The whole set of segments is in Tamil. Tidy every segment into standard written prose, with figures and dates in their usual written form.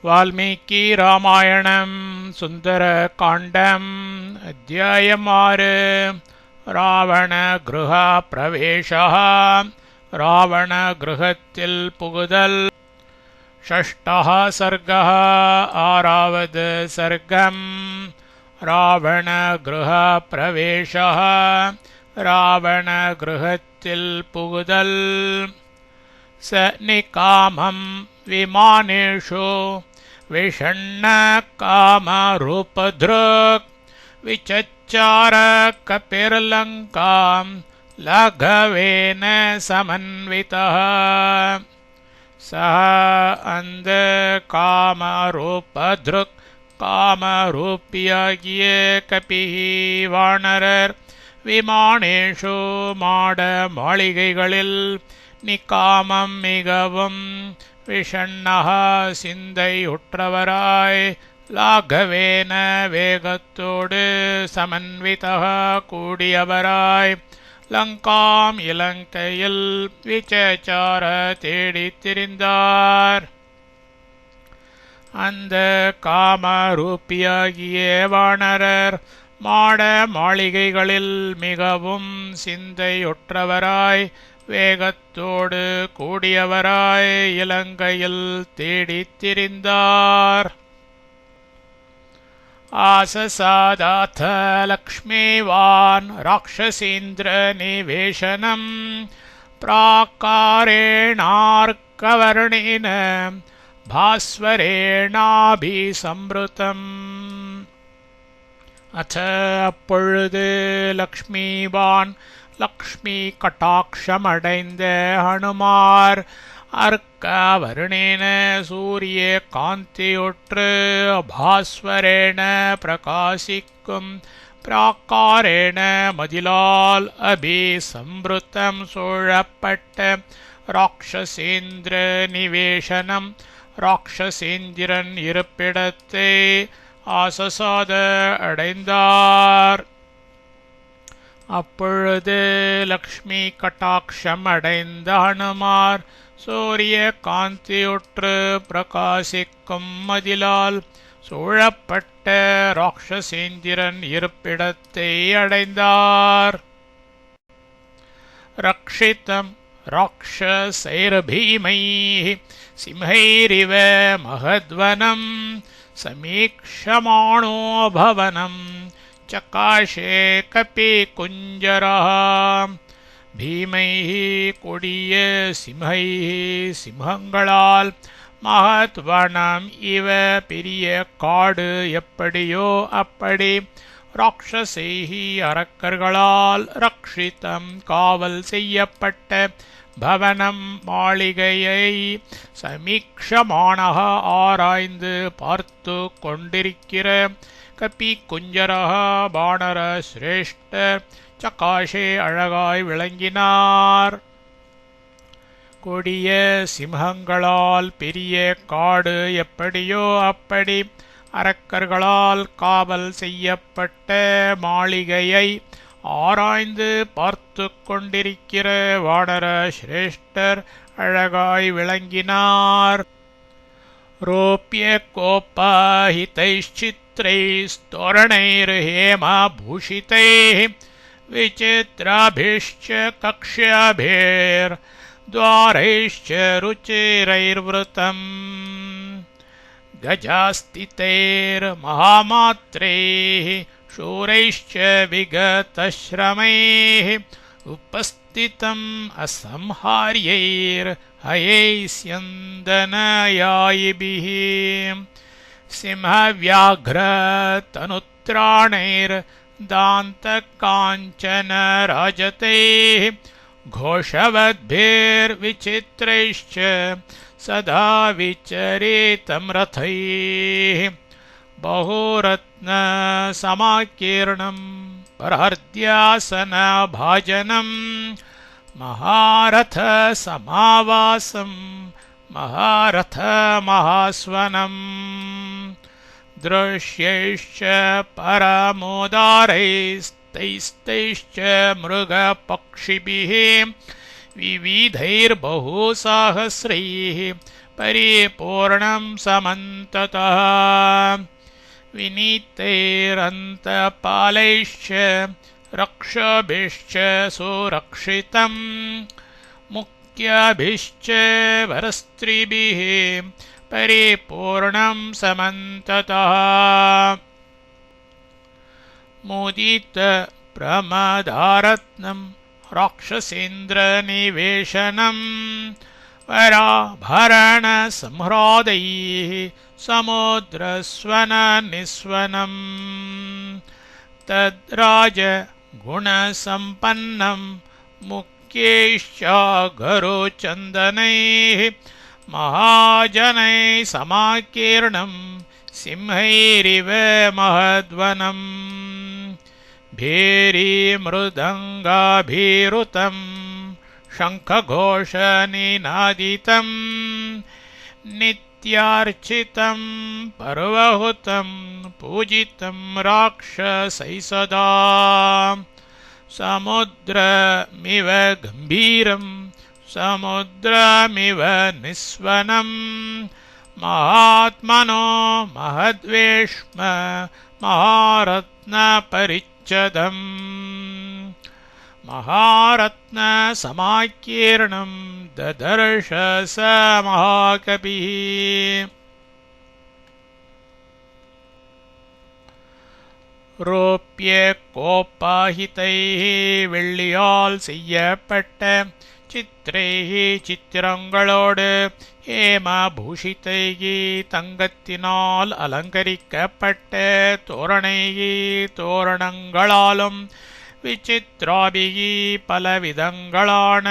வால்மீகி ராமாயணம் சுந்தர காண்டம் அத்தியாயம் 6 ராவண கிருஹ பிரவேசா ராவண கிருஹத்தில் புகுதல் ஷஷ்டः சர்கः ஆறாவது சர்க்கம் ராவண கிருஹ பிரவேசா ராவண கிருஹத்தில் புகுதல் ச நிகாமம் விமானேஷு விஷண்ண காமரூபத்ருக் விசச்சார கபிர்லங்காம் லகவேன சமன்விதः சஹ அந்த காமரூபத்ருக் காமரூபியாகிய கபிஹி வானரர் விமானேஷு மாட மாளிகைகளில் நிகாமம் மிகவும் விஷண்ணஹ சிந்தை உற்றவராய் லாகவேன வேகத்தோடு சமன்விதஹ கூடியவராய் லங்காம் இலங்கையில் விசச்சார தேடித் திரிந்தார். அந்த காமரூபியாகிய வானரர் மாட மாளிகைகளில் மிகவும் சிந்தையுற்றவராய் வேகத்தோடு கூடியவராய் இலங்கையில் தேடித் திரிந்தார். ஆசசாதாத லக்ஷ்மீவான் ராட்சசீந்திர நிவேசனம் பிராகாரேணார்க்கவர்ணேன பாஸ்வரேணாபிசம்ருதம். அச்ச அப்பொழுது லக்ஷ்மிவான் லக்ஷ்மி கட்டாட்சமடைந்த ஹனுமார் அர்க்கவர்ணேன சூரிய காந்தியுற்று பாஸ்வரேண பிரகாசிக்கும் பிராகாரேண மதிலால் அபிசம்ருத்தம் சூழப்பட்ட ராட்சசேந்திர நிவேசனம் ராட்சசேந்திரன் இருப்பிடத்தை ஆசசாத அடைந்தார். அப்பொழுது லக்ஷ்மி கட்டாட்சம் அடைந்த ஹனுமார் சூரிய காந்தியுற்று பிரகாசிக்கும் மதிலால் சூழப்பட்ட ராட்சசேந்திரன் இருப்பிடத்தை அடைந்தார். ரக்ஷிதம் ராட்சசைர்பீமைः சிம்ஹைரிவ மஹத்வனம் சமீக்ஷமாணோ பவனம் சகாஷே கபி குஞ்சரः. பீமைஹி கொடிய சிம்ஹைஹி சிம்ஹங்களால் மகத்வனம் இவ பெரிய காடு எப்படியோ அப்படி ராட்சசைஹி அரக்கர்களால் ரக்ஷிதம் காவல் செய்யப்பட்ட பவனம் மாளிகையை சமீக்ஷமானஹ ஆராய்ந்து பார்த்து கொண்டிருக்கிற கபி குஞ்சரஹ பாணர சிரேஷ்டர் சகாஷே அழகாய் விளங்கினார். கொடிய சிம்ஹங்களால் பெரிய காடு எப்படியோ அப்படி அரக்கர்களால் காவல் செய்யப்பட்ட மாளிகையை ஆராய்ந்து பார்த்து கொண்டிருக்கிற வானர சிரேஷ்டர் அழகாய் விளங்கினார். ரோப்ய கோபாஹிதைश्चित्रैस्तोरणैर्हेमभूषितैः विचित्राभिश्च कक्ष्याभिर्द्वारैश्च रुचिरैर्वृतम् गजास्तितैर्महामात्रैः शूरैश्च विगतश्रमैः उपस्थितम् असंहार्यैर्हयैस्यन्दनयायिभिः सिंहव्याघ्रतनुत्राणैर्दान्तकाञ्चनराजतैः घोषवद्भिर्विचित्रैश्च सदा विचरितं रथैः बहुरत्नसमाकीर्णं परहर्द्यासनभाजनं महारथसमावासं महारथमहास्वनं दृश्यैश्च परमोदारैस्तैस्तैश्च मृगपक्षिभिः विविधैर्बहुसाहस्रैः परिपूर्णं समन्ताद् ततः विनीतैरन्तपालैश्च रक्षभिश्च सुरक्षितम् मुख्याभिश्च वरस्त्रिभिः परिपूर्णं समन्ततः मुदित प्रमदारत्नं राक्षसेन्द्रनिवेशनम् वराभरणसंह्रादैः समुद्रस्वननिस्वनम् तद्राजगुणसम्पन्नं मुख्यैश्चागरोचन्दनैः महाजनैः समाकीर्णं सिंहैरिव महद्वनम् भेरीमृदङ्गाभिरुतं शङ्खघोषनिनादितं नित्यार्चितं पर्वहुतं पूजितं राक्षसैः सदा समुद्रमिव गम्भीरं समुद्रमिव निस्वनं महात्मनो महद्वेश्म महारत्नपरिच्छदम् महारत्नसमाकीर्णं ददर्श स महाकविः ரோப்யகோபாஹிதைः வெள்ளியால் செய்யப்பட்ட சித்திரைः சித்திரங்களோடு ஏமபூஷிதைः தங்கத்தினால் அலங்கரிக்கப்பட்ட தோரணைः தோரணங்களாலும் விசித்ராபிஹி பலவிதங்களான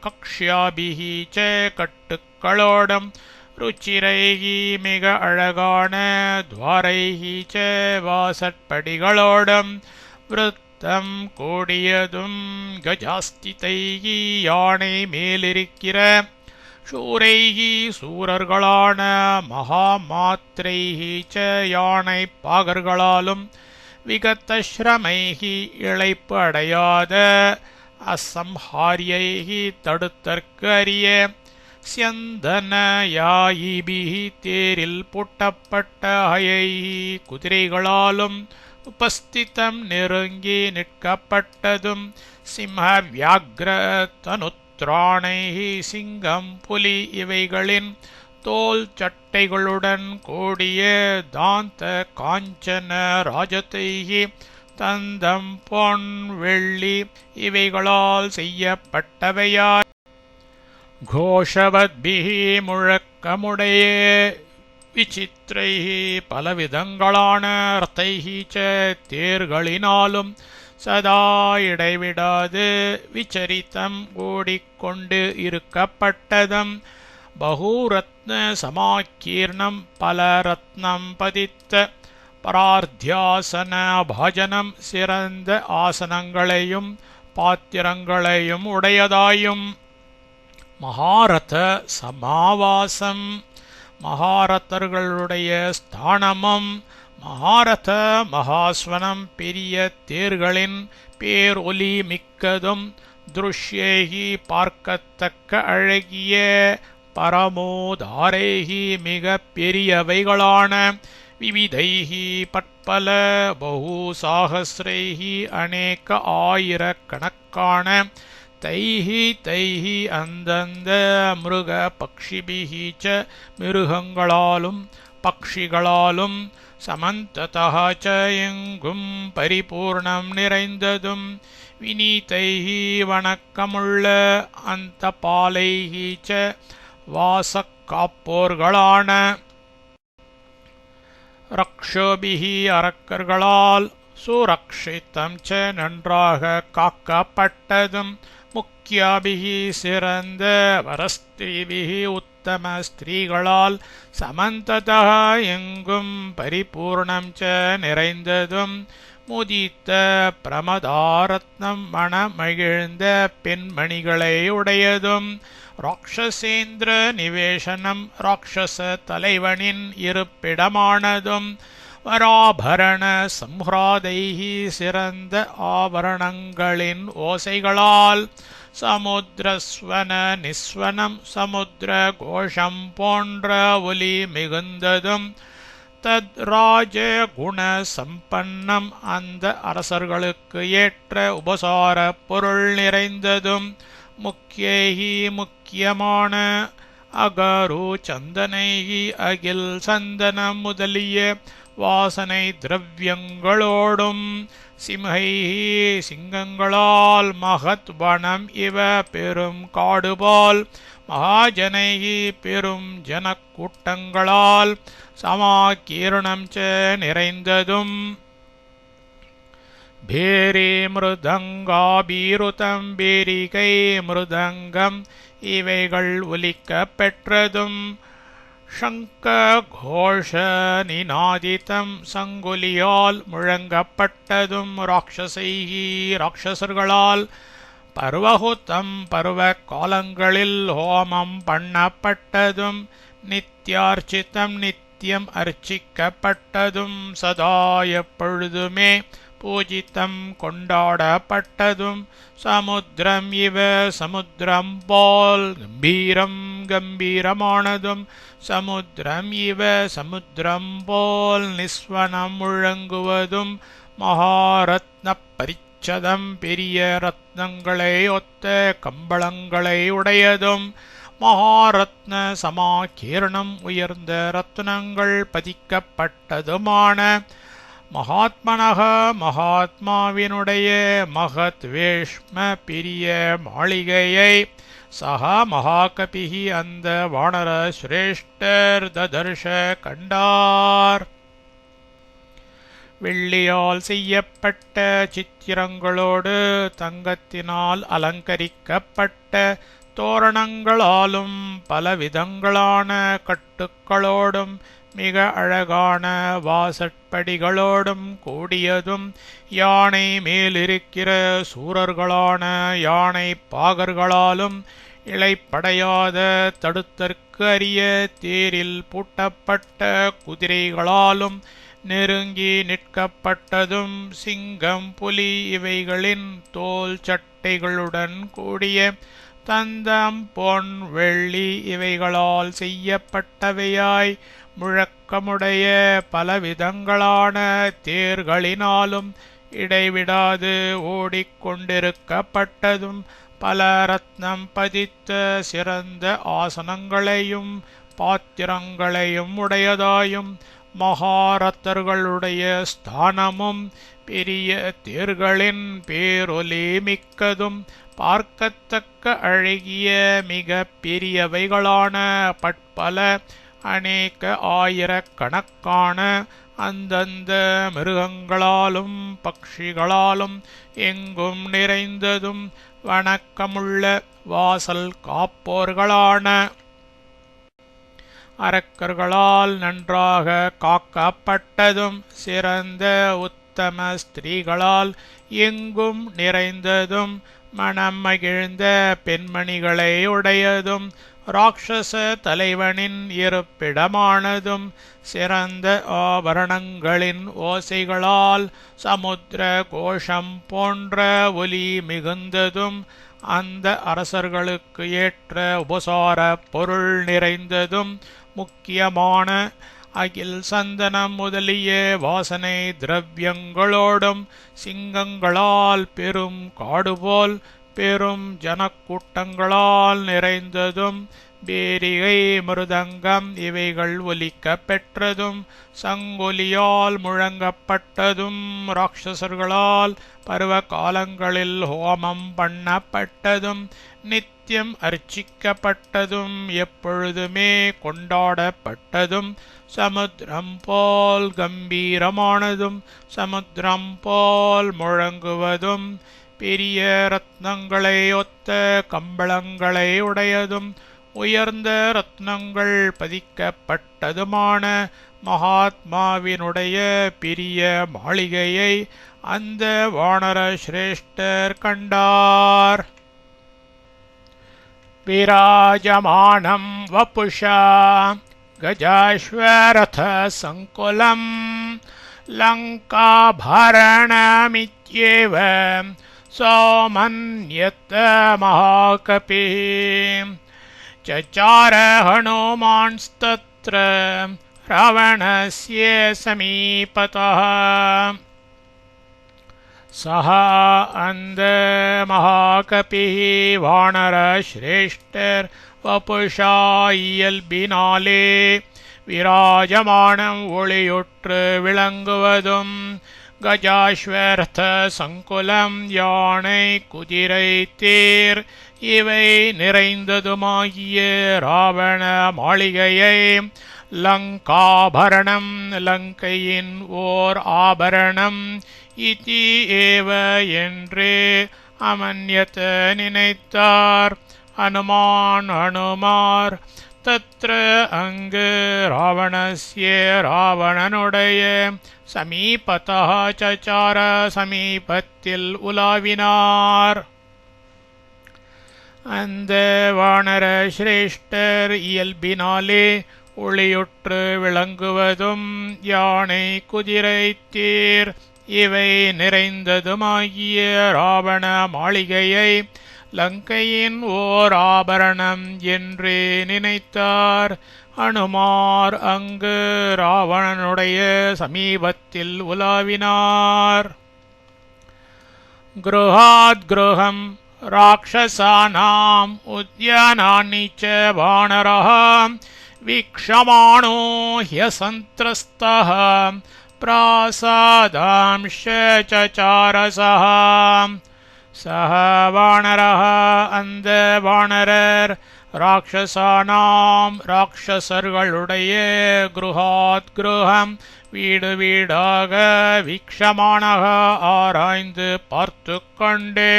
கக்ஷ்யாபிஹி ச கட்டுக்களோடும் ருச்சிரைஹி மிக அழகான துவாரைஹி ச வாசற்படிகளோடும் விருத்தம் கூடியதும் கஜாஸ்திதைஹி யானை மேலிருக்கிற சூரைஹி சூரர்களான மகாமாத்ரைஹி ச யானை பாகர்களாலும் விகத்தஸ்ரமைஹி இளைப்பு அடையாத அசம்ஹாரியைஹி தடுத்தற்கு அரிய ஸ்யந்தனயாயிபிஹி தேரில் பூட்டப்பட்ட ஹயைஹி குதிரைகளாலும் உபஸ்திதம் நெருங்கி நிற்கப்பட்டதும் சிம்ஹ வியாக்ர தனுத்ராணைஹி சிங்கம் புலி இவைகளின் தோல் சட்டைகளுடன் கூடிய தாந்த காஞ்சன ராஜதைஹி தந்தம் பொன் வெள்ளி இவைகளால் செய்யப்பட்டவையாய் கோஷவத்பிஹி முழக்கமுடைய விசித்திரைஹி பலவிதங்களான ரதைஹி ச தேர்களினாலும் சதா இடைவிடாது விசரித்தம் ஓடிக்கொண்டு இருக்கப்பட்டதும் பகூரத்ன சமாக்கீர்ணம் பல ரத்னம் பதித்த பரார்த்தியாசன பாஜனம் சிறந்த ஆசனங்களையும் பாத்திரங்களையும் உடையதாயும் மகாரத சமாவாசம் மகாரதர்களுடைய ஸ்தானமும் மகாரத மகாஸ்வனம் பெரிய தேர்களின் பேர் ஒலி மிக்கதும் திருஷ்யேகி பார்க்கத்தக்க அழகிய பரமோதாரைஹி மிக பெரியவைகளான விவிதைஹி பற்பல பகுசாகஸ்ரைஹி அநேக ஆயிரக்கணக்கான தைஹி அந்தந்த மிருக பக்ஷிபிஹி ச மிருகங்களாலும் பக்ஷிகளாலும் சமந்ததஹ ச எங்கும் பரிபூர்ணம் நிறைந்ததும் வினீதைஹி வணக்கமுள்ள அந்த பாலைஹி ச வாசக்காப்போர்களான ரக்ஷோபிஹி அரக்கர்களால் சுரக்ஷிதம் ச நன்றாக காக்கப்பட்டதும் முக்கியாபிஹி சிறந்த வரஸ்திரீபிஹி உத்தம ஸ்திரீகளால் சமந்ததஹ எங்கும் பரிபூர்ணம் ச நிறைந்ததும் முதித்த பிரமதாரத்னம் மணமகிழ்ந்த பெண்மணிகளை உடையதும் ராட்சசேந்திர நிவேசனம் ராட்சச தலைவனின் இருப்பிடமானதும் வராபரண சம்ஹ்ராதைஹி சிறந்த ஆபரணங்களின் ஓசைகளால் சமுத்திரஸ்வன நிஸ்வனம் சமுத்திர கோஷம் போன்ற ஒலி மிகுந்ததும் தத் ராஜ குண சம்பன்னம் அந்த அரசர்களுக்கு ஏற்ற உபசார பொருள் நிறைந்ததும் முக்கியைஹி முக்கியமான அகரு சந்தனைஹி அகில் சந்தனம் முதலிய வாசனை திரவியங்களோடும் சிம்ஹைஹி சிங்கங்களால் மகத் வனம் இவ பெரும் காடுபால் மகாஜனைஹி பெரும் ஜனக்கூட்டங்களால் சமாகீர்ணம் நிறைந்ததும் பேரி மிருதங்காபீருதம் பேரிகை மிருதங்கம் இவைகள் ஒலிக்க பெற்றதும் சங்க கோஷ நிநாதிதம் சங்குலியால் முழங்கப்பட்டதும் ராட்சசைஹி ராட்சசர்களால் பர்வஹுதம் பருவ காலங்களில் ஹோமம் பண்ணப்பட்டதும் நித்யார்ச்சிதம் நித்தியம் அர்ச்சிக்கப்பட்டதும் சதா எப்பொழுதுமே பூஜித்தம் கொண்டாடப்பட்டதும் சமுத்திரம் இவ சமுத்திரம் போல் கம்பீரம் கம்பீரமானதும் சமுத்திரம் இவ சமுத்திரம் போல் நிஸ்வனம் முழங்குவதும் மகாரத்ன பரிச்சதம் பெரிய ரத்னங்களை ஒத்த கம்பளங்களை உடையதும் மகாரத்ன சமாகீர்ணம் உயர்ந்த ரத்னங்கள் பதிக்கப்பட்டதுமான மகாத்மனக மகாத்மாவினுடைய மகத் வேஷ்ம பெரிய மாளிகையை சஹா மகாகபிஹி அந்த வானர சிரேஷ்டர் ததர்ஷ கண்டார். வெள்ளியால் செய்யப்பட்ட சித்திரங்களோடு தங்கத்தினால் அலங்கரிக்கப்பட்ட தோரணங்களாலும் பலவிதங்களான கட்டுக்களோடும் மிக அழகான வாசற்படிகளோடும் கூடியதும் யானை மேலிருக்கிற சூரர்களான யானை பாகர்களாலும் இளைப்படையாத தடுத்தற்கு அரிய தேரில் பூட்டப்பட்ட குதிரைகளாலும் நெருங்கி நிற்கப்பட்டதும் சிங்கம் புலி இவைகளின் தோல் சட்டைகளுடன் கூடிய தந்தம் பொன் வெள்ளி இவைகளால் செய்யப்பட்டவையாய் முழக்கமுடைய பலவிதங்களான தேர்களினாலும் இடைவிடாது ஓடிக்கொண்டிருக்கப்பட்டதும் பல ரத்னம் பதித்த சிறந்த ஆசனங்களையும் பாத்திரங்களையும் உடையதாயும் மகாரத்தர்களுடைய ஸ்தானமும் பெரிய தேர்களின் பேரொலி மிக்கதும் பார்க்கத்தக்க அழகிய மிக பெரியவைகளான பற்பல அநேக ஆயிரக்கணக்கான அந்தந்த மிருகங்களாலும் பக்ஷிகளாலும் எங்கும் நிறைந்ததும் வணக்கமுள்ள வாசல் காப்போர்களான அரக்கர்களால் நன்றாக காக்கப்பட்டதும் சிறந்த உத்தம ஸ்திரீகளால் எங்கும் நிறைந்ததும் மனம் மகிழ்ந்த பெண்மணிகளை உடையதும் ராட்சச தலைவனின் இருப்பிடமானதும் சிறந்த ஆபரணங்களின் ஓசைகளால் சமுத்திர கோஷம் போன்ற ஒலி மிகுந்ததும் அந்த அரசர்களுக்கு ஏற்ற உபசார பொருள் நிறைந்ததும் முக்கியமான அகில் சந்தனம் முதலிய வாசனை திரவியங்களோடும் சிங்கங்களால் பெரும் காடுபோல் பெரும் ஜனக்கூட்டங்களால் நிறைந்ததும் பேரிகை மிருதங்கம் இவைகள் ஒலிக்க பெற்றதும் சங்கொலியால் முழங்கப்பட்டதும் ராட்சசர்களால் பருவ காலங்களில் ஹோமம் பண்ணப்பட்டதும் நித்தியம் அர்ச்சிக்கப்பட்டதும் எப்பொழுதுமே கொண்டாடப்பட்டதும் சமுத்திரம் போல் கம்பீரமானதும் சமுத்திரம் போல் முழங்குவதும் பெரிய ரத்னங்களை ஒத்த கம்பளங்களை உடையதும் உயர்ந்த ரத்னங்கள் பதிக்கப்பட்டதுமான மகாத்மாவினுடைய பெரிய மாளிகையை அந்த வானர சிரேஷ்டர் கண்டார். விராஜமானம் வபுஷா கஜாஸ்வரத சங்குலம் लङ्काभरणमित्येव सोमन्यत महाकपिः चचार हनुमांस्तत्र रावणस्य समीपतः सः अन्ध महाकपिः वानरश्रेष्ठर्वपुषा इयल्बिनाले विराजमानं ஒளியுற்று விளங்குவதும் கஜாஸ்வர்த்த சங்குலம் யானை குதிரை தேர் இவை நிறைந்ததுமாகிய ராவண மாளிகையை லங்காபரணம் லங்கையின் ஓர் ஆபரணம் இதி ஏவ என்று அமன்யத நினைத்தார் அனுமார் தத்ர அங்கு ராவணஸ்ய ராவணனுடைய சமீபதः சச்சார சமீபத்தில் உலாவினார். அந்த வானர சிரேஷ்டர் இயல்பினாலே ஒளியுற்று விளங்குவதும் யானை குதிரை தேர் இவை நிறைந்ததுமாகிய ராவண மாளிகையை லங்கையின் ஓர் ஆபரணம் என்று நினைத்தார். அனுமார் அங்கு ராவணனுடைய சமீபத்தில் உலாவினார். கிருஹாத் கிருஹம் ராக்ஷசானாம் உத்யானானி ச வானரः வீக்ஷமாணோ ஹ்யசந்த்ரஸ்தः பிராசாதாம்ஷ சசாரசः. சஹ வானரः அந்த வானரர் ராட்சசானாம் ராட்சசர்களுடைய கிருஹாத் கிருஹம் வீடு வீடாக வீக்ஷமானக ஆராய்ந்து பார்த்து கொண்டே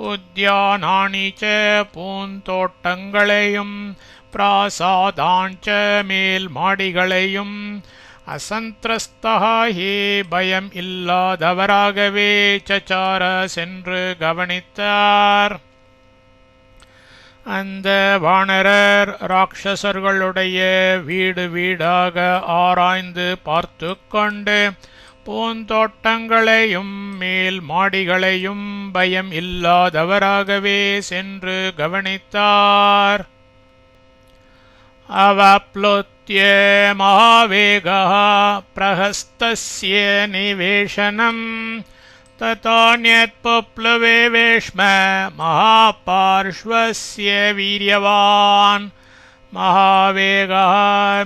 உத்யானானி ச பூந்தோட்டங்களையும் பிராசாதாஞ்ச மேல் மாடிகளையும் அசந்திரஸ்தः ஹே பயம் இல்லாதவராகவே சச்சார சென்று கவனித்தார். அந்த வானரர் ராட்சசர்களுடைய வீடு வீடாக ஆராய்ந்து பார்த்து கொண்டு பூந்தோட்டங்களையும் மேல் மாடிகளையும் பயம் இல்லாதவராகவே சென்று கவனித்தார். அவப்ளுத்ய மகாவேகः பிரஹஸ்தஸ்ய நிவேஷனம் ததான்யத்புப்ளவே வேஷ்ம மகாபார்ஷ்வஸ்ய வீரியவான். மகாவேகः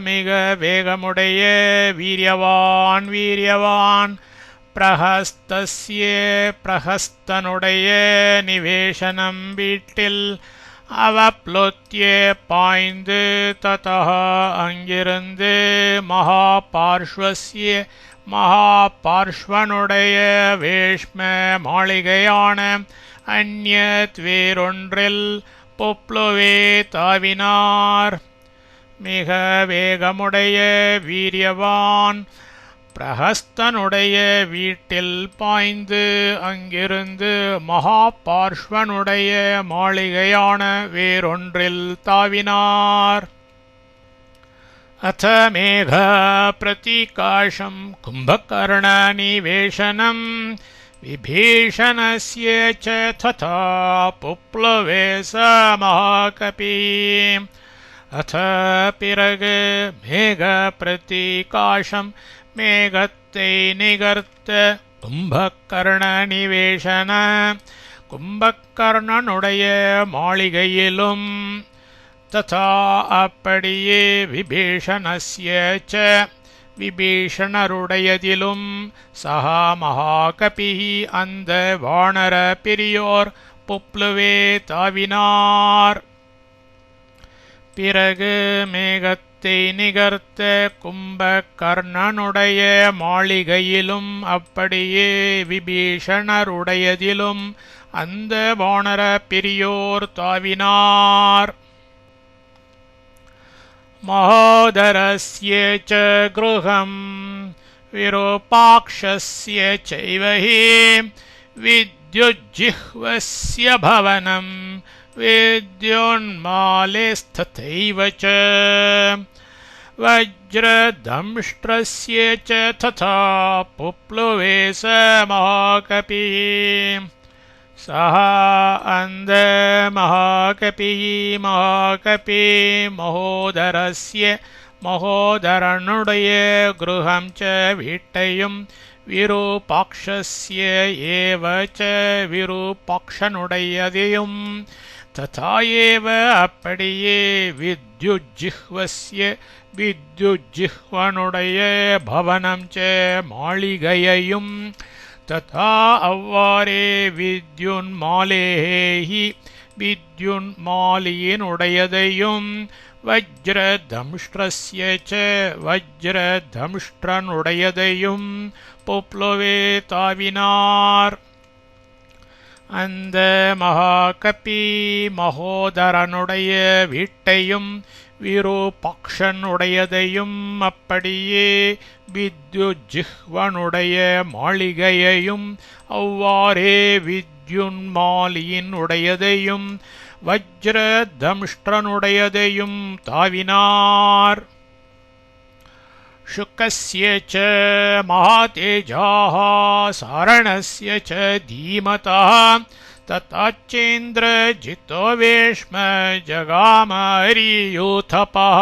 மிக வேகமுடைய வீரியவான் பிரஹஸ்தஸ்ய பிரஹஸ்தனுடைய நிவேஷனம் வீட்டில் அவப்ளுத்ய பாய்ந்து ததः அங்கிருந்து மகாபார்ஷ்வஸ்ய மகாபார்ஷ்வனுடைய வேஷ்ம மாளிகையான அந்யத் வேறொன்றில் புப்ளுவே தாவினார். மிக வேகமுடைய வீரியவான் பிரஹஸ்தனுடைய வீட்டில் பாய்ந்து அங்கிருந்து மகாபார்ஷ்வனுடைய மாளிகையான வேறொன்றில் தாவினார். அத மேக பிரதீகாஷம் கும்பகர்ண நிவேஷனம் விபீஷணஸ்ய ச ததா புப்ளவே ச மகாகபி. அத பிறகு மேக பிரதீகாஷம் மேகத்தை நிகர்த்த கும்பகர்ண நிவேஷன கும்பகர்ணனுடைய மாளிகையிலும் ததா அப்படியே விபீஷணஸ்ய ச விபீஷணருடையதிலும் சஹா மகாகபிஹி அந்த வானர பெரியோர் புப்ளுவே தாவினார். பிறகு மேகத்தை நிகர்த்த கும்பகர்ணனுடைய மாளிகையிலும் அப்படியே விபீஷணருடையதிலும் அந்த வானர பெரியோர் தாவினார். மகோதரஸ்ய ச கிருஹம் விரூபாக்ஷஸ்ய சைவ ஹி வித்யுஜ்ஜிஹ்வஸ்ய பவனம் வித்யோன்மாலே ஸ்ததைவ ச. वज्रदंष्ट्रस्य च तथा पुप्लुवे स महाकपिः सः अन्धमहाकपिः महोदरस्य महोदरनुடைய गृहं च வீட்டையும் விரூபாக்ஷஸ்ய ஏவ च விரூபாக்ஷனுடையதையும் तथा एव அப்படியே வித்யுஜ்ஜிஹ்வஸ்ய வித்யுஜ்ஜிஹ்வனுடைய பவனம் च மாளிகையையும் तथा அவ்வாறே வித்யுன்மாலேஹி வித்யுன்மாலியினுடையதையும் वज्रदंष्ट्रस्य च वज्रदंष्ट्रनुடையதையும் புப்ளுவே தாவினார் அந்த மகாகபி மகோதரனுடைய வீட்டையும் விரூபாக்ஷனுடையதையும் அப்படியே வித்யுஜ்ஜிஹ்வனுடைய மாளிகையையும் அவ்வாறே வித்யுன்மாலியினுடையதையும் वज्रदंष्ट्रनुடையதையும் தாவினார் शुकस्य च महातेजाः सारणस्य च धीमतः तताचेन्द्रजितो वेश्म जगाम हरियूथपः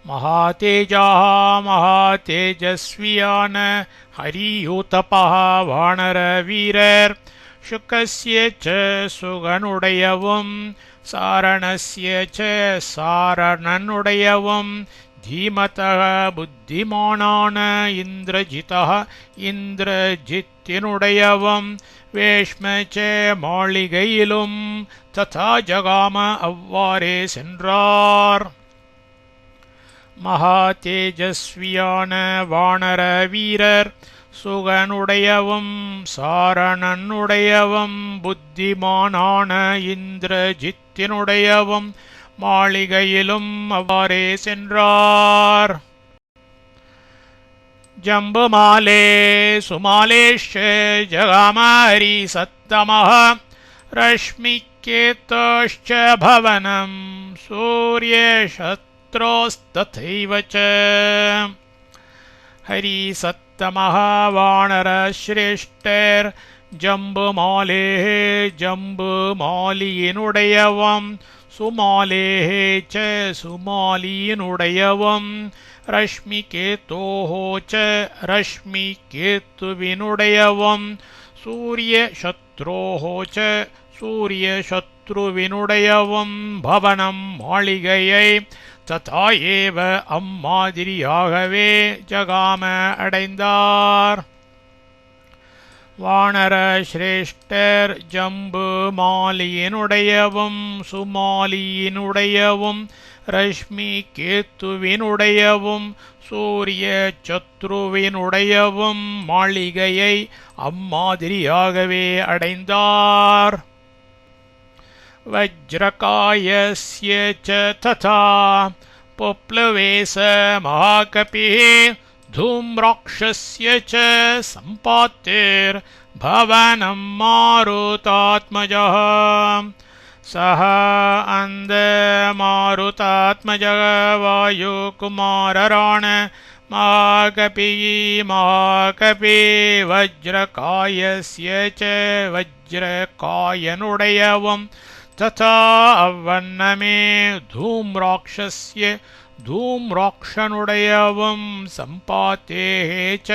महातेजाः महातेजस्वियान् हरियूथपः वानरवीरர் शुकस्य च सुगनुடையவும் सारणस्य च सारणनुடையவும் धीमतः बुद्धिमानान इन्द्रजितः इन्द्रजित्तिनुடையவும் वेश्म च மாளிகையிலும் तथा जगाम அவ்வாறே சென்றார் महातेजस्विயான வானர வீரர் சுகனுடையவும் சாரணனுடையவும் புத்திமானான இந்திரஜித்தினுடையவும் மாளிகையிலும் அவ்வாறே சென்றார் ஜம்புமாலே சுமாலேஷ ஜகாமாரி சத்தமஹ ரஷ்மிகேதோஷ்ச பவனம் சூரியசத்ரோஸ்ததைவ ச हरिसत्तमः वानरश्रेष्ठர் जम्बुमालेः जम्बुमालिயினுடையவும் सुमालेः च सुमालिயினுடையவும் रश्मिकेतोः च रश्मिकेतुविனுடையவும் सूर्यशत्रोः च सूर्यशत्रुविனுடையவும் भवनं மாளிகையை तथा एव அம்மாதிரியாகவே ஜகாம அடைந்தார் வானர சிரேஷ்டர் ஜம்பு மாலியினுடையவும் சுமாலியினுடையவும் ரஷ்மி கேத்துவினுடையவும் சூரிய சத்ருவினுடையவும் மாளிகையை அம்மாதிரியாகவே அடைந்தார் वज्रकायस्य च तथा पुप्लवे स महाकपिः धूम्राक्षस्य च सम्पातिर्भवनं मारुतात्मजः सः अन्धमारुतात्मजः वायुकुमारराण महाकपि वज्रकायस्य च वज्रकायनुடையவும் तथा अवन्नमे धूम्राक्षस्य धूम्राक्षनुடையவும் सम्पातेः च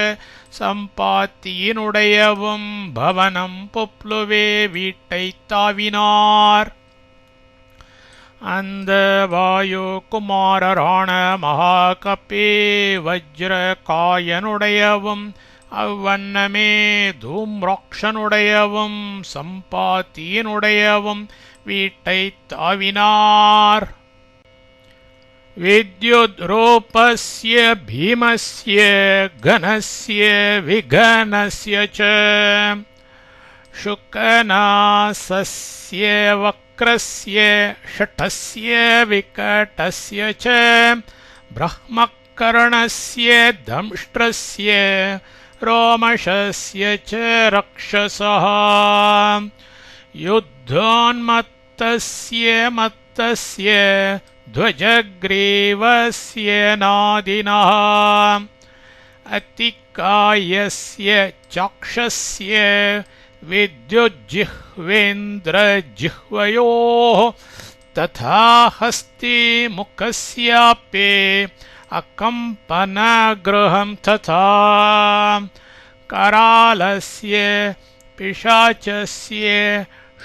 सम्पाத்தியினுடையவும் भवनं पुप्लुवे வீட்டைத் தாவினார் அந்த வாயுகுமாரரான மகாகபி வஜ்ரகாயனுடையவும் அவ்வண்ணமே தூம்ராக்ஷனுடையவும் சம்பாத்தியினுடையவும் வீட்டைத் தாவினார் विद्युद्रूपस्य भीमस्य घनस्य विघनस्य च शुकनासस्य वक्रस्य शठस्य विकटस्य च ब्रह्मकर्णस्य दंष्ट्रस्य रोमशस्य च रक्षसः युद्धोन्मत्तस्य मत्तस्य ध्वजग्रीवस्य नादिनः अतिकायस्य चाक्षस्य विद्युज्जिह्वेन्द्रजिह्वयोः तथा हस्तिमुखस्यापि अकम्पनगृहं तथा करालस्य पिशाचस्य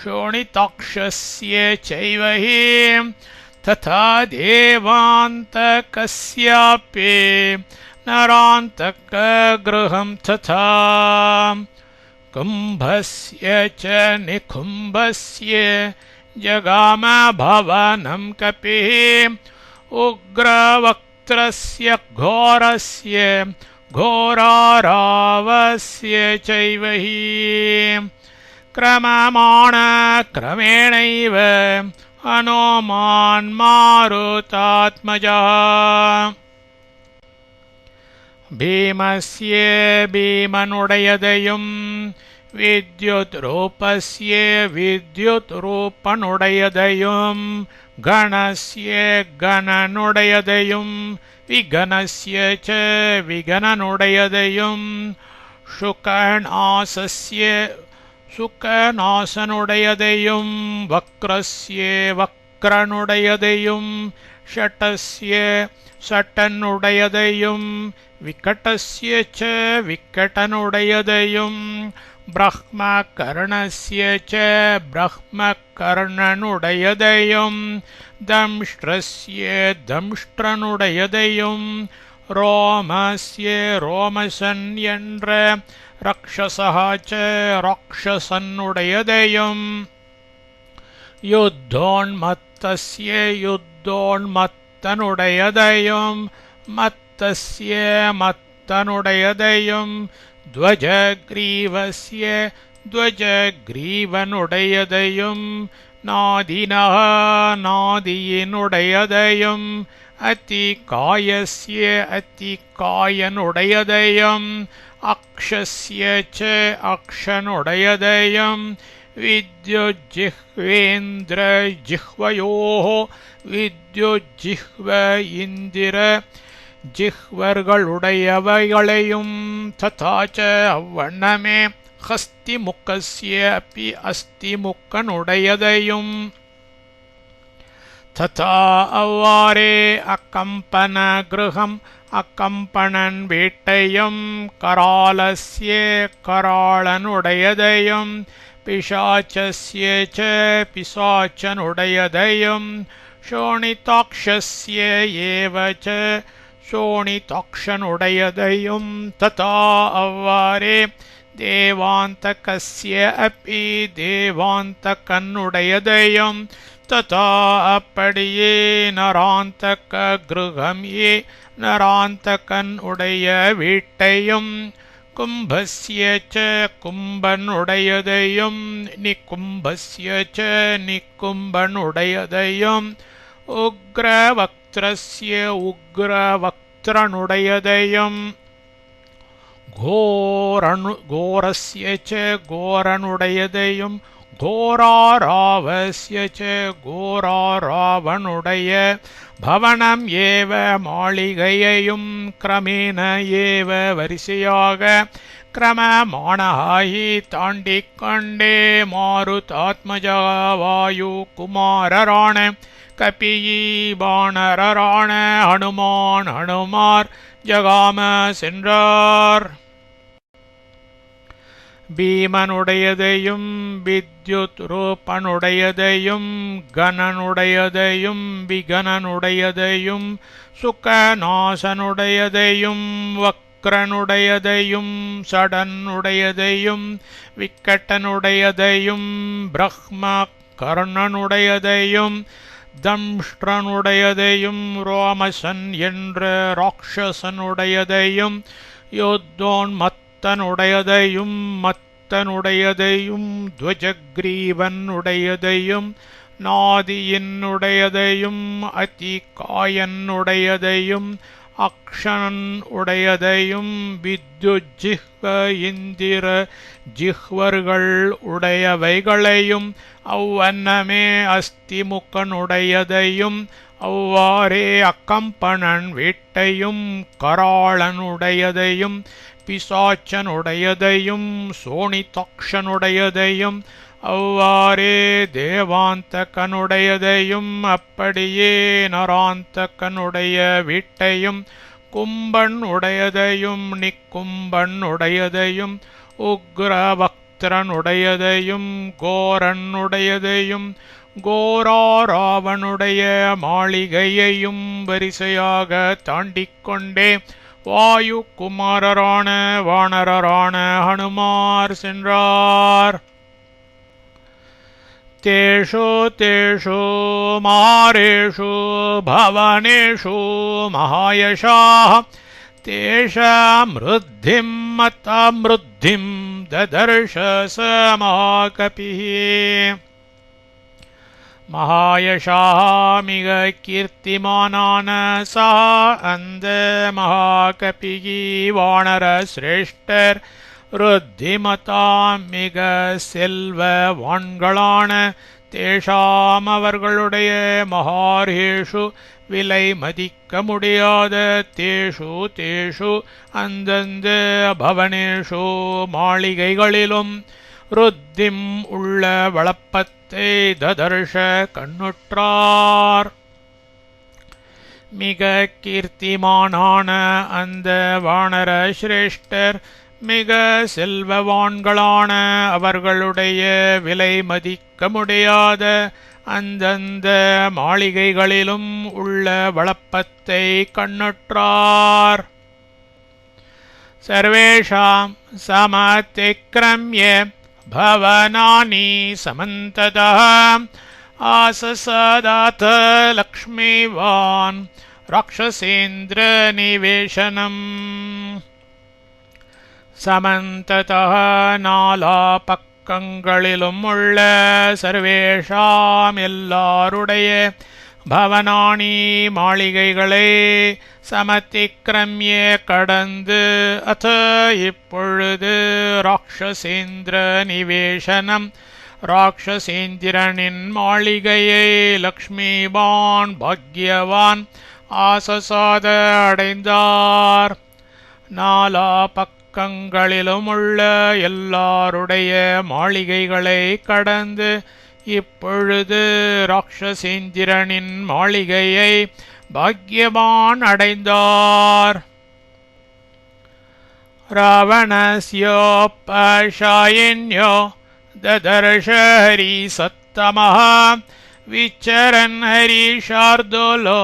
शोणिताक्षस्य चैव हि तथा देवान्तकस्यापि नरान्तकगृहं तथा कुम्भस्य च निकुम्भस्य जगाम भवनं कपिः उग्रवक्त्रस्य घोरस्य घोरारावस्य चैव हि क्रमेणैव हनुमान्मारुतात्मजः भीमस्य भीमनुडयदयुं विद्युद्रूपस्य विद्युद्रूपनुडयदयुं गणस्य गणनुडयदयुं विगणस्य च विगणनुडयदयुं शुकनासस्य शुकनासनुडयदयुं वक्रस्य वक्रनुडयदयुं षटस्य षटनुडयदयुं विकटस्य च विकटनुडयदयुं ब्रह्मकर्णस्य च ब्रह्मकर्णनुडयदयुं दंष्ट्रस्य दंष्ट्रनुडयदयुं रोमस्य रोमसन्यன்ற रक्षसः च राक्षसन्नुडयदयुं युद्धोन्मत्तस्य युद्धोन्मत्तनुडयदयुं मत्तस्य मत्तनुडयदयुं ध्वजग्रीवस्य ध्वजग्रीवनुडयदयुं नादिनः नादियिनुडयदयुं अतिकायस्य अतिकायनुडयदयुं अक्षस्य च अक्षनुडयदयुं विद्युज्जिह्वेन्द्रजिह्वयोः विद्युज्जिह्व इन्दिर जिह्वर्गळुडयवैगळयुं तथा च अவ்வண்ணமே हस्तिमुखस्य अपि अस्तिमुखनुडयदयुं तथा अव्वारे अकम्पनगृहम् अकम्पनन् वीट्टयुं करालस्य कराळनुडयदयुं पिशाचस्य च पिशाचनुडयदयुं शोणिताक्षस्य एव च शोणिताक्षनुडयदयुं तथा अव्वारे देवान्तकस्य अपि देवान्तकनुडयदयुं तथा அப்படியே நராந்தககிருகம் ये நராந்தகன் உடைய வீட்டையும் कुम्भस्य च कुम्भनुडयदयुं निकुम्भस्य च निकुम्भनुडयदयुं उग्रवक्त्रस्य उग्रवक्त्रनुडयदयुं घोरस्य च घोरनुडयदयुं घोरारावस्य च घोरारावनुडय भवनम् एव माளிகையையும் क्रमेण एव वरिसैயாக क्रममाणहि ताण्डिकण्डे मारुतात्मजा वायुकुमारराण कपियी बाणरराण हनुमान् हनुमार जगाम சென்றார் பீமனுடையதையும் வித்யுத் ரூபனுடையதையும் கணனுடையதையும் விகணனுடையதையும் சுகநாசனுடையதையும் வக்ரனுடையதையும் சடனுடையதையும் விக்கட்டனுடையதையும் பிரம்ம கர்ணனுடையதையும் தம்ஷ்டனுடையதையும் ரோமசன் என்ற ராட்சசனுடையதையும் யோத்தோன்மத்தனுடையதையும் மத்தனுடையதையும் துவஜக்ரீவனுடையதையும் நாதியினுடையதையும் அதிகாயனுடையதையும் அக்ஷன் உடையதையும் வித்யுஜ்ஜிஹ்வ இந்திர ஜிஹ்வர்கள் உடையவைகளையும் அவ்வண்ணமே அஸ்திமுகனுடையதையும் அவ்வாறே அக்கம்பனன் வீட்டையும் கராளனுடையதையும் பிசாச்சனுடையதையும் சோனிதக்ஷனுடையதையும் அவ்வாறே தேவாந்தகனுடையதையும் அப்படியே நராந்தகனுடைய வீட்டையும் கும்பன் உடையதையும் நிக்கும்பன் உடையதையும் உக்ரவக்திரனுடையதையும் கோரன் உடையதையும் கோராராவனுடைய மாளிகையையும் வரிசையாக தாண்டிக்கொண்டே வாயு குமாரரான வானரரான ஹனுமார் சென்றார். தேஷு தேஷு மாரேஷு பவனேஷு மகாயசாः தேஷாம் ருத்திம் மதமிருத்திம் ததர்ஷ ஸ மகாகபிः. மகாயசாः மிக கீர்த்திமானான சா அந்த மகாகபிகி வானர சிரேஷ்டர் ருத்திமதாம் மிக செல்வவான்களான தேஷாம் அவர்களுடைய மகார்ஹேஷு விலை மதிக்க முடியாத தேஷு தேஷு அந்தந்த பவனேஷு மாளிகைகளிலும் ருத்திம் உள்ள வளப்பத்தை ததர்ஷ கண்ணுற்றார். மிக கீர்த்திமானான அந்த வானர சிரேஷ்டர் மிக செல்வவான்களான அவர்களுடைய விலை மதிக்க முடியாத அந்தந்த மாளிகைகளிலும் உள்ள வளப்பத்தை கண்ணுற்றார். சர்வேஷாம் சமதிக்ரம்ய பவனானி சமந்ததः ஆசசதாத லக்ஷ்மிவான் ராட்சசேந்திர நிவேசனம். சமந்ததः நாலா பக்கங்களிலும் உள்ள சர்வேஷாம் எல்லாருடைய பவனானி மாளிகைகளை சமதிக்ரம்ய கடந்து அத இப்பொழுது ராட்சசேந்திர நிவேசனம் ராட்சசேந்திரனின் மாளிகையை லக்ஷ்மிவான் பாக்யவான் ஆசசாத அடைந்தார். நாலா பக்கங்களிலும் உள்ள எல்லாருடைய மாளிகைகளை கடந்து இப்பொழுது ராட்சசேந்திரனின் மாளிகையை பாக்யவான் அடைந்தார். ராவணஸ்யோபசாயின்யோ ததர்ஷ ஹரிசத்தமः விச்சரன் ஹரிஷார்துலோ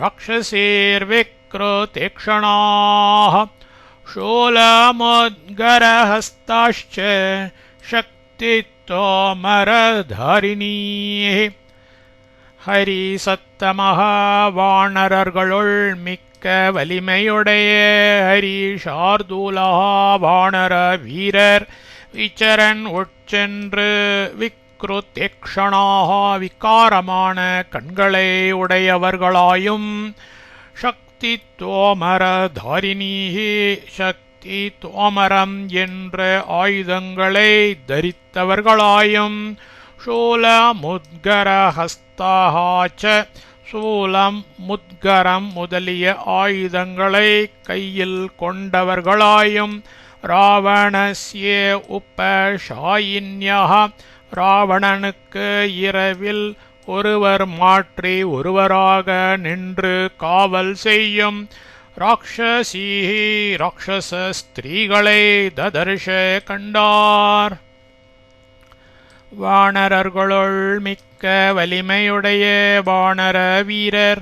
ராட்சசேர்விக்ருதேக்ஷணாः शूलमुद्गरहस्ताश्च शक्तितोमरधारिणीः. ஹரிசத்தமஹ வானரர்களுள் மிக்க வலிமையுடைய ஹரிஷார்தூலா வானர வீரர் விச்சரன் உட்சென்று விக்ருதேக்ஷணாக விகாரமான கண்களை உடையவர்களாயும் சக்தி தோமரதாரிணீஹி சக்தி தோமரம் என்ற ஆயுதங்களை தரித்தவர்களாயும் சூலமுத்கர ஹஸ்தாச்ச சூலம் முத்கரம் முதலிய ஆயுதங்களை கையில் கொண்டவர்களாயும் ராவணஸ்ய உபசாயின்யः ராவணனுக்கு இரவில் ஒருவர் மாற்றி ஒருவராக நின்று காவல் செய்யும் ராட்சசீஹி ராட்சச ஸ்திரீகளை ததர்ஷ கண்டார். வானரர்களுள் மிக்க வலிமையுடைய வானர வீரர்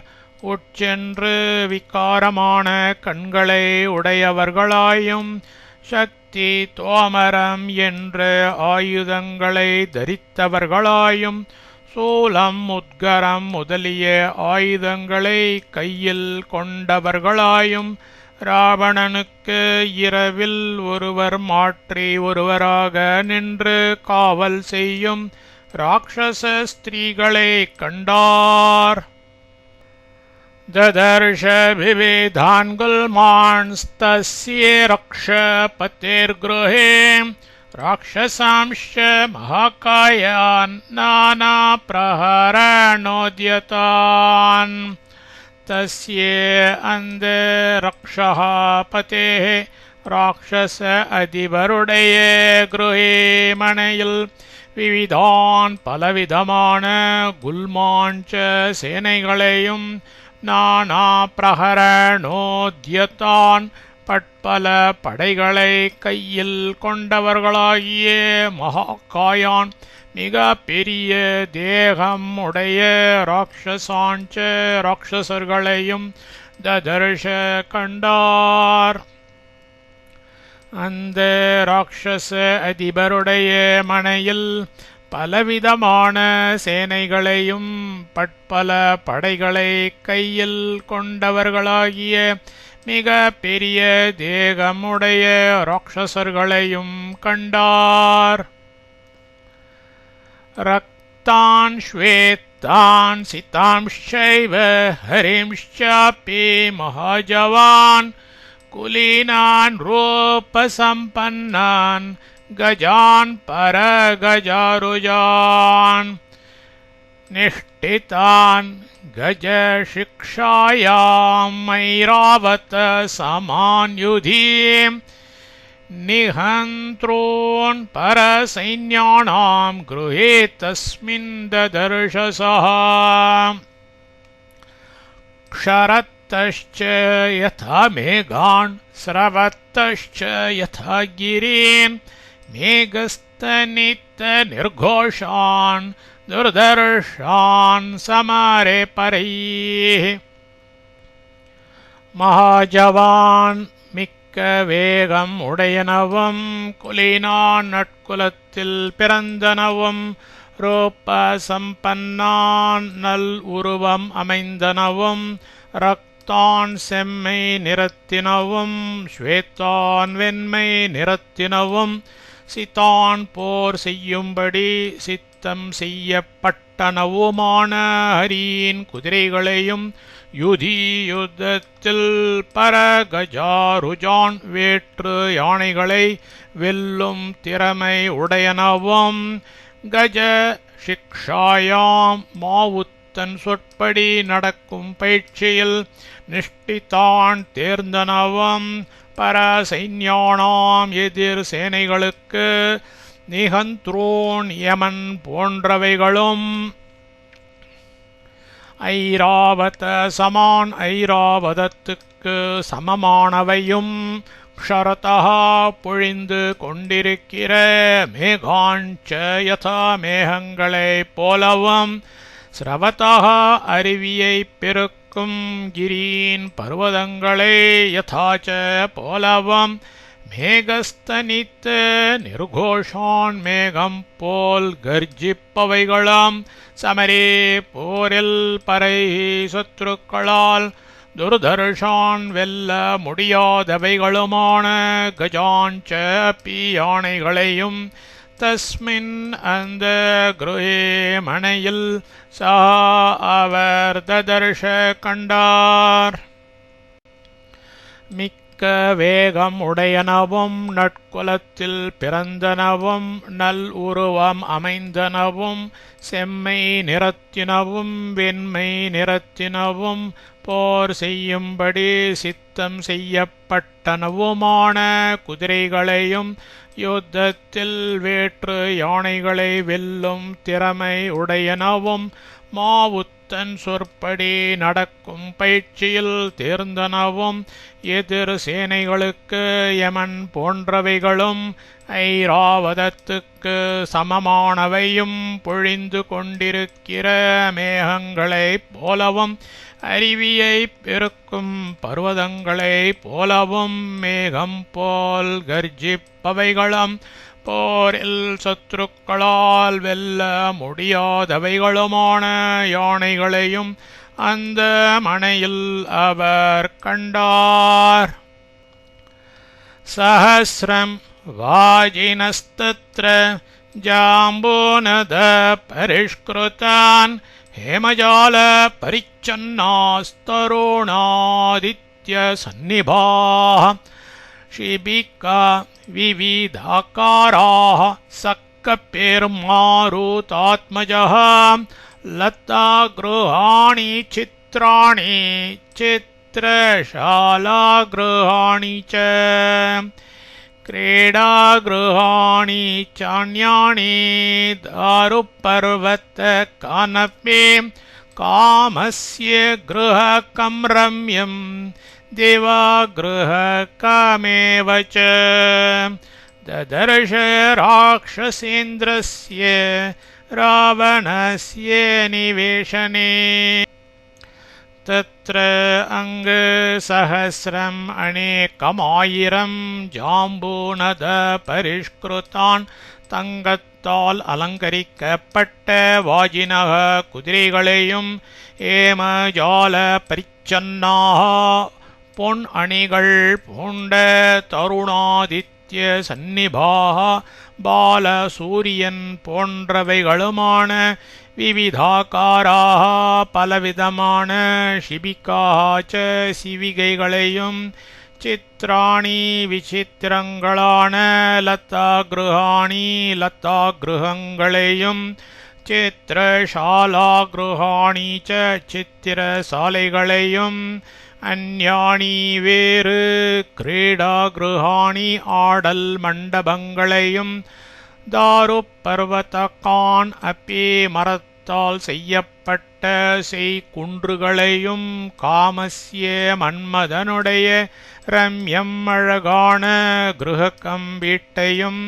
உட்சென்று விகாரமான கண்களை உடையவர்களாயும் சக்தி தோமரம் என்ற ஆயுதங்களை தரித்தவர்களாயும் சூலம் முத்கரம் முதலிய ஆயுதங்களை கையில் கொண்டவர்களாயும் ராவணனுக்கு இரவில் ஒருவர் மாற்றி ஒருவராக நின்று காவல் செய்யும் ராட்சச ஸ்திரீகளை கண்டார். ததர்ஷ விவேதான் குல்மான்ஸ்தஸ்ய ரக்ஷபதேர்க்ருஹே राक्षसांश्च महाकायान् नानाप्रहरणोद्यतान् तस्ये अन्धे रक्षः पतेः ராட்சச அதிபருடைய குருஹே மனையில் விவிதான் பலவிதமான குல்மாஞ்ச சேனைகளையும் நானா பிரஹரணோத்யத்தான் பட்பல படைகளை கையில் கொண்டவர்களாகிய மகாகாயான் மிக பெரிய தேகம் உடைய ராட்சசாஞ்ச ராட்சசர்களையும் ததர்ஷ கண்டார். அந்த ராட்சச அதிபருடைய மனையில் பலவிதமான சேனைகளையும் பட்பல படைகளை கையில் கொண்டவர்களாகிய மிக பெரிய தேகமுடைய ராட்சசர்களையும் கண்டார். ரக்தான் ஸ்வேதான் சிதாம்சைவ ஹரிம்ஷாபி மகாஜவான் குலீனான் ரூபசம்பன்னான் கஜான் பரகஜாருஜான் நிஷ்டிதான் கஜசிக்ஷாயாம் ஐராவத சமான்யுதீம் நிஹந்த்ரோன் பரசைன்யானாம் குருஹே தஸ்மின் ததர்ஷசஹ. क्षरत्तश्च यथा मेघान् स्रवत्तश्च यथा गिरीन् मेघस्तनितनिर्घोषान् दुर्धर्षान् समरे परैः. महाजवान् மிக்க வேகம் உடையனவும் குலீனான் நட்குலத்தில் பிறந்தனவும் ரூப சம்பன்னான் நல் உருவம் அமைந்தனவும் ரக்தான் செம்மை நிறத்தினவும் ஸ்வேதான் வெண்மை நிறத்தினவும் சிதான் போர் செய்யும்படி சித்தம் செய்யப்பட்டனவுமான ஹரியின் குதிரைகளையும் யுத்தத்தில் பரகஜாருஜான் வேற்று யானைகளை வெல்லும் திறமை உடையனவும் கஜ சிக்ஷாயாம் மாவுத்தன் சொற்படி நடக்கும் பயிற்சியில் நிஷ்டிதான் தேர்ந்தனவும் பரசைன்யானாம் எதிர் சேனைகளுக்கு நிகந்த்ரோன் யமன் போன்றவைகளும் ஐராவத சமான் ஐராவதத்துக்கு சமமானவையும் க்ஷரதா பொழிந்து கொண்டிருக்கிற மேகாஞ்ச யதா மேகங்களைப் போலவும் ஸ்ரவதா அருவியை பெருக்கும் கிரீன் பர்வதங்களே யதாச்ச போலவும் மேகஸ்தனித்த நிர்கோஷான் மேகம் போல் கர்ஜிப்பவைகளாம் சமரே போரில் பறை சத்ருக்களால் துர்தர்ஷான் வெல்ல முடியாதவைகளுமான கஜாஞ்ச யானைகளையும் தஸ்மின் அந்த குருஹே மனையில் சா அவர் ததர்ஷ கண்டார். மிக்க வேகம் உடையனவும் நட்குலத்தில் பிறந்தனவும் நல் உருவம் அமைந்தனவும் செம்மை நிறத்தினவும் வெண்மை நிறத்தினவும் போர் செய்யும்படி சித்தம் செய்யப்பட்டனவுமான குதிரைகளையும் யுத்தத்தில் வேற்று யானைகளை வெல்லும் திறமை உடையனவும் மாவுத்தன் சொற்படி நடக்கும் பயிற்சியில் தேர்ந்தனவும் எதிர் சேனைகளுக்கு யமன் போன்றவைகளும் ஐராவதத்துக்கு சமமானவையும் பொழிந்து கொண்டிருக்கிற மேகங்களைப் போலவும் அருவியை பெருக்கும் பர்வதங்களைப் போலவும் மேகம் போல் கர்ஜிப்பவைகளும் போரில் சத்ருக்களால் வெல்ல முடியாதவைகளுமான யானைகளையும் அந்த மனையில் அவர் கண்டார். சஹஸ்ரம் வாஜினஸ்தத்ர ஜாம்பூனத பரிஷ்கிருதான் हेमजाल परिच्छन्नास्तरुणादित्य सन्निभाः शिबिका विविधाकाराः सक्कपेर्मारुतात्मजः लतागृहाणि चित्राणि चित्रशालागृहाणि च क्रीडागृहाणि चान्यानि दारुपर्वतकानपे कामस्य गृहकं रम्यं दिवागृहकमेव च ददर्श राक्षसेन्द्रस्य रावणस्य निवेशने तत्र अङ्गसहस्रम् अनेकमायिरं ஜாம்பூனதபரிஷ்கிருதான் தங்கத்தால் அலங்கரிக்கப்பட்ட வாஜினக குதிரைகளையும் ஏமஜால பரிச்சன்னாக பொன் அணிகள் பூண்ட தருணாதித்ய சந்நிபாக பாலசூரியன் போன்றவைகளுமான விவிதாகாராக பலவிதமான ஷிபிகாச்ச சிவிகைகளையும் சித்ராணி விசித்திரங்களான லதாகிருஹாணி லதாகிருஹங்களையும் சித்திரசாலாகிருஹாணி ச சித்திரசாலைகளையும் அந்யானி வேறு கிரீடாகிருஹாணி ஆடல் மண்டபங்களையும் தாரு பர்வதகான் அப்பே மரத்தால் செய்யப்பட்ட செய்குன்றுகளையும் காமஸ்ய மன்மதனுடைய ரம்யம் அழகான கிருஹக்கம் வீட்டையும்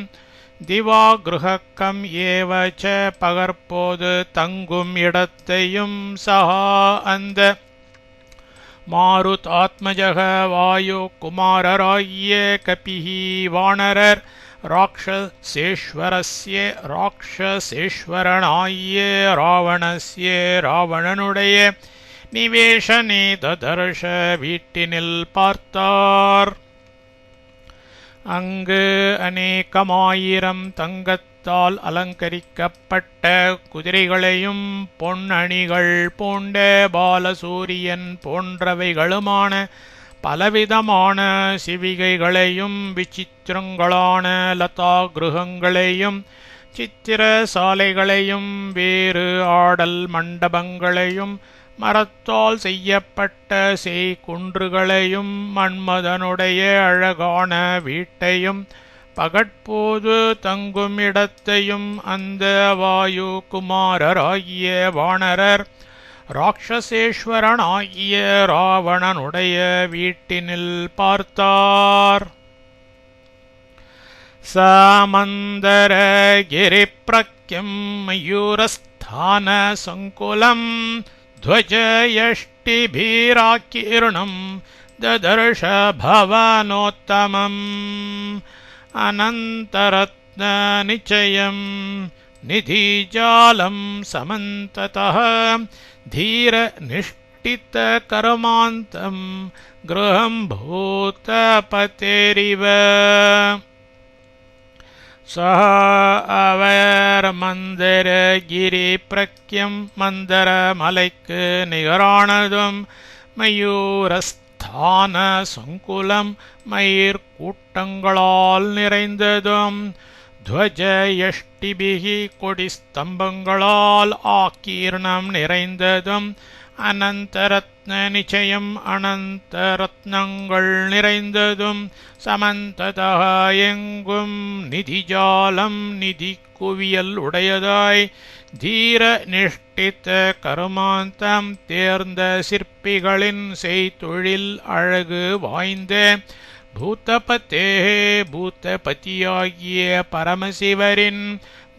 திவா கிருஹக்கம் ஏவச்ச பகற்போது தங்கும் இடத்தையும் சஹா அந்த மாருதாத்மஜக வாயு குமாரராகிய கபிஹி வானரர் ராட்சசேஸ்வரனாகிய ராவணஸ்ய ராவணனுடைய நிவேஷனே ததர்ஷ வீட்டினில் பார்த்தார். அங்கு அநேகமாயிரம் தங்கத்தால் அலங்கரிக்கப்பட்ட குதிரைகளையும் பொன்னணிகள் பூண்ட பாலசூரியன் போன்றவைகளுமான பலவிதமான சிவிகைகளையும் விசித்திரங்களான லதாகிருஹங்களையும் சித்திரசாலைகளையும் வேறு ஆடல் மண்டபங்களையும் மரத்தால் செய்யப்பட்ட செய்குன்றுகளையும் மன்மதனுடைய அழகான வீட்டையும் பகற்போது தங்கும் இடத்தையும் அந்த வாயு குமாரராகிய வானரர் ராட்சசேஸ்வரனாகிய ராவணனுடைய வீட்டினில் பார்த்தார். சாமந்தரகிரிப்ரக்யம் மயூரஸ்தான சங்குலம் த்வஜயஷ்டிபீராகீர்ணம் ததர்ஷ பவனோத்தமம் அனந்தரத்ன நிச்சயம் நிதிஜாலம் சமந்ததः धीर निष्ठित कर्मान्तं गृहं भूतपतेरिव सह अवर मंदर गिरि प्रक्यम मंदर मலைக்கு நிகரானதும் மயூரஸ்தான சங்குலம் மயிர் கூட்டங்களால் நிறைந்ததும் த்வஜயஷ்டிபிகி கொடிஸ்தம்பங்களால் ஆக்கீர்ணம் நிறைந்ததும் அனந்தரத்ன நிச்சயம் அனந்தரத்னங்கள் நிறைந்ததும் சமந்ததா எங்கும் நிதிஜாலம் நிதி குவியல் உடையதாய் தீர நிஷ்டித்த கருமாந்தம் தேர்ந்த சிற்பிகளின் செய்தொழில் அழகு வாய்ந்த பூதபதே பூதபதியாகிய பரமசிவரின்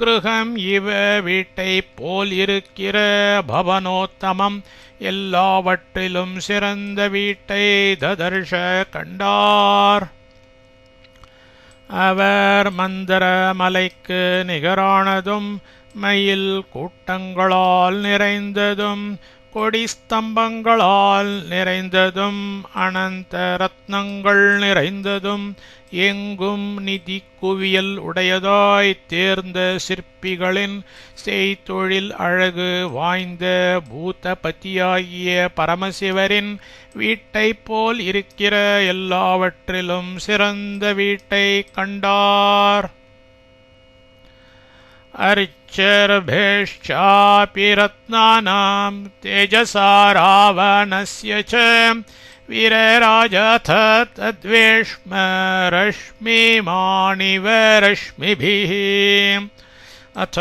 கிருஹம் இவ வீட்டை போல் இருக்கிற பவனோத்தமம் எல்லாவற்றிலும் சிறந்த வீட்டை ததர்ஷ கண்டார். அவர் மந்தர மலைக்கு நிகரானதும் மயில் கூட்டங்களால் நிறைந்ததும் கொடிஸ்தம்பங்களால் நிறைந்ததும் அனந்த ரத்னங்கள் நிறைந்ததும் எங்கும் நிதி குவியல் உடையதாய் தேர்ந்த சிற்பிகளின் செய்தொழில் அழகு வாய்ந்த பூதபதியாகிய பரமசிவரின் வீட்டைப் போல் இருக்கிற எல்லாவற்றிலும் சிறந்த வீட்டை கண்டார். अर्चर्भिश्चापि रत्नानां तेजसा रावणस्य च वीरराजथ तद्वेष्म रश्मिमाणिव रश्मिभिः. अथ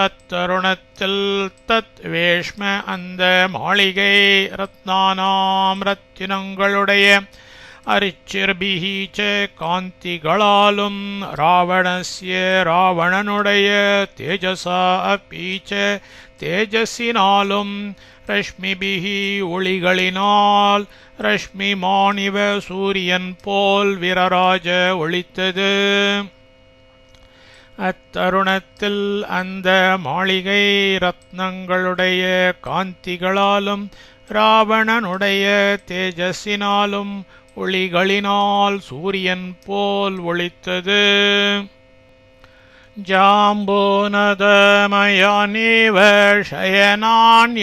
अத்தருணத்தில் தத் வேஷ்ம அந்த மாளிகை ரத்னானாம் ரத்தினங்களுடைய அரிச்சிர்பிஹி ச காந்திகளாலும் ராவணஸ்ய ராவணனுடைய தேஜசா அப்பி ச தேஜஸினாலும் ரஷ்மிபிஹி ஒளிகளினால் ரஷ்மிமானிவ சூரியன் போல் வீரராஜ ஒளித்தது. அத்தருணத்தில் அந்த மாளிகை ரத்னங்களுடைய காந்திகளாலும் ராவணனுடைய தேஜஸினாலும் ஒளிகளினால் சூரியன் போல் ஒளித்தது. ஜாம்பூனதமயானேவ ஷயனான்யாசனானி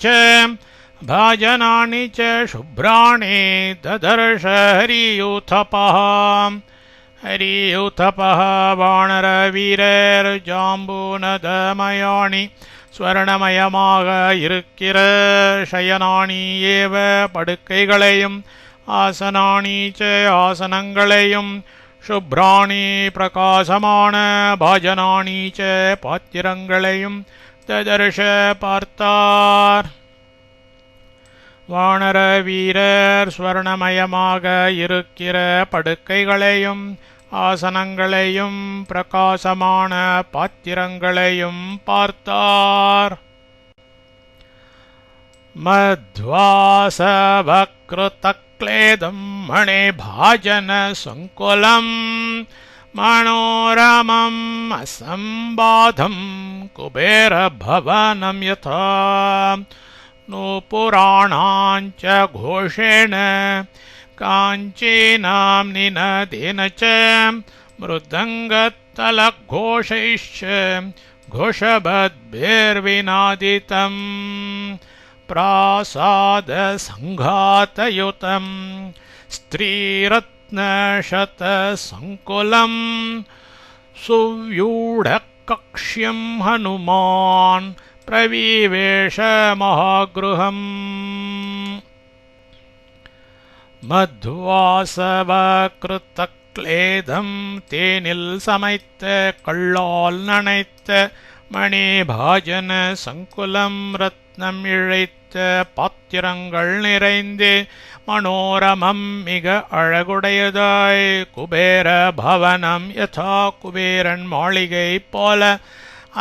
ச பாஜனானி ச சுப்ராணி ததர்ஷ ஹரியூதபஹ. ஹரியூதபஹ வானரவீரர் ஜாம்பூனதமயானி ஸ்வர்ணமயமாக இருக்கிற ஷயனானி ஏவ படுக்கைகளையும் ஆசனானி ச ஆசனங்களையும் சுப்ராணி பிரகாசமான பாஜனானி ச பாத்திரங்களையும் ததர்ஷ பார்த்தார். வானர வீரர் ஸ்வர்ணமயமாக இருக்கிற படுக்கைகளையும் ஆசனங்களையும் பிரகாசமான பாத்திரங்களையும் பார்த்தார். மத்வாசவக்ருதக்லேதம் மணிபாஜன சங்குலம் மனோரமம் அசம்பாதம் குபேர பவனம் யதா நூபுராணாஞ்ச கோஷேண காஞ்சீனாம் நினதேன ச மிருதங்கத்தலகோஷைश्च घोषभद्भिर्विनादितं प्रासादसङ्घातयुतं स्त्रीरत्नशतसङ्कुलं सुव्यूढकक्ष्यं हनुमान् प्रविवेश महागृहम्. மத்வாசவக்ருதக்லேதம் தேனில் சமைத்த கள்ளால் நனைத்த மணிபாஜன சங்குலம் ரத்னம் இழைத்த பாத்திரங்கள் நிறைந்து மனோரமம் மிக அழகுடையதாய் குபேர பவனம் யதா குபேரன் மாளிகை போல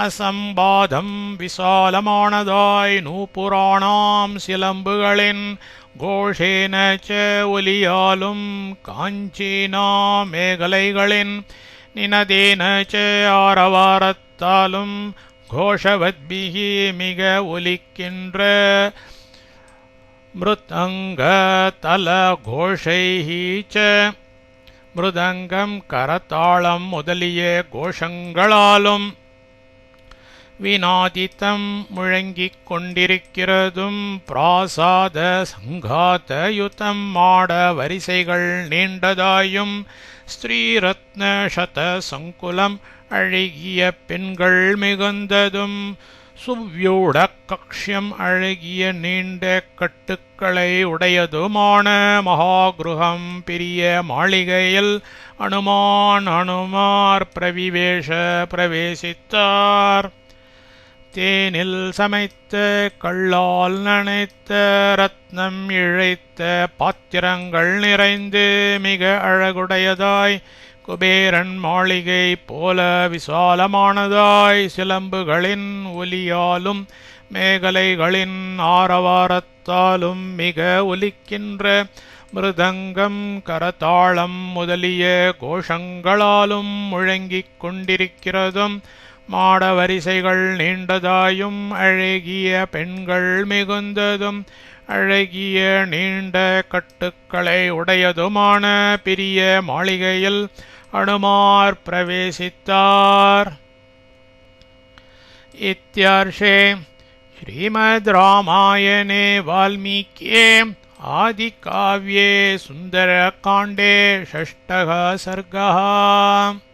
அசம்பாதம் விசாலமானதாய் நூபுராணாம் சிலம்புகளின் கோஷேன ச ஒலியாலும் காஞ்சீனா மேகலைகளின் நினதேன ச ஆரவாரத்தாலும் கோஷவத்பிஹி மிக ஒலிக்கின்ற மிருதங்க தல கோஷைஹி ச மிருதங்கம் கரதாளம் முதலிய கோஷங்களாலும் விநாதித்தம் முழங்கிக் கொண்டிருக்கிறதும் பிராசாத சங்காதயுதம் மாட வரிசைகள் நீண்டதாயும் ஸ்ரீரத்ன சத சங்குலம் அழகிய பெண்கள் மிகுந்ததும் சுவ்யூட கக்ஷ்யம் அழகிய நீண்ட கட்டுக்களை உடையதுமான மகாகிருகம் பெரிய மாளிகையில் அனுமார் பிரவிவேஷ பிரவேசித்தார். தேனில் சமைத்த கள்ளால் நனைத்த ரத்னம் இழைத்த பாத்திரங்கள் நிறைந்து மிக அழகுடையதாய் குபேரன் மாளிகை போல விசாலமானதாய் சிலம்புகளின் ஒலியாலும் மேகலைகளின் ஆரவாரத்தாலும் மிக ஒலிக்கின்ற மிருதங்கம் கரதாளம் முதலிய கோஷங்களாலும் முழங்கிக் கொண்டிருக்கிறதும் மாட வரிசைகள் நீண்டதாயும் அழகிய பெண்கள் மிகுந்ததும் அழகிய நீண்ட கட்டுக்களை உடையதுமான பெரிய மாளிகையில் அனுமார் பிரவேசித்தார். இத்யர்ஷே ஸ்ரீமத் ராமாயணே வால்மீகியே ஆதிகாவ்யே சுந்தரகாண்டே षष्ठः सर्गः.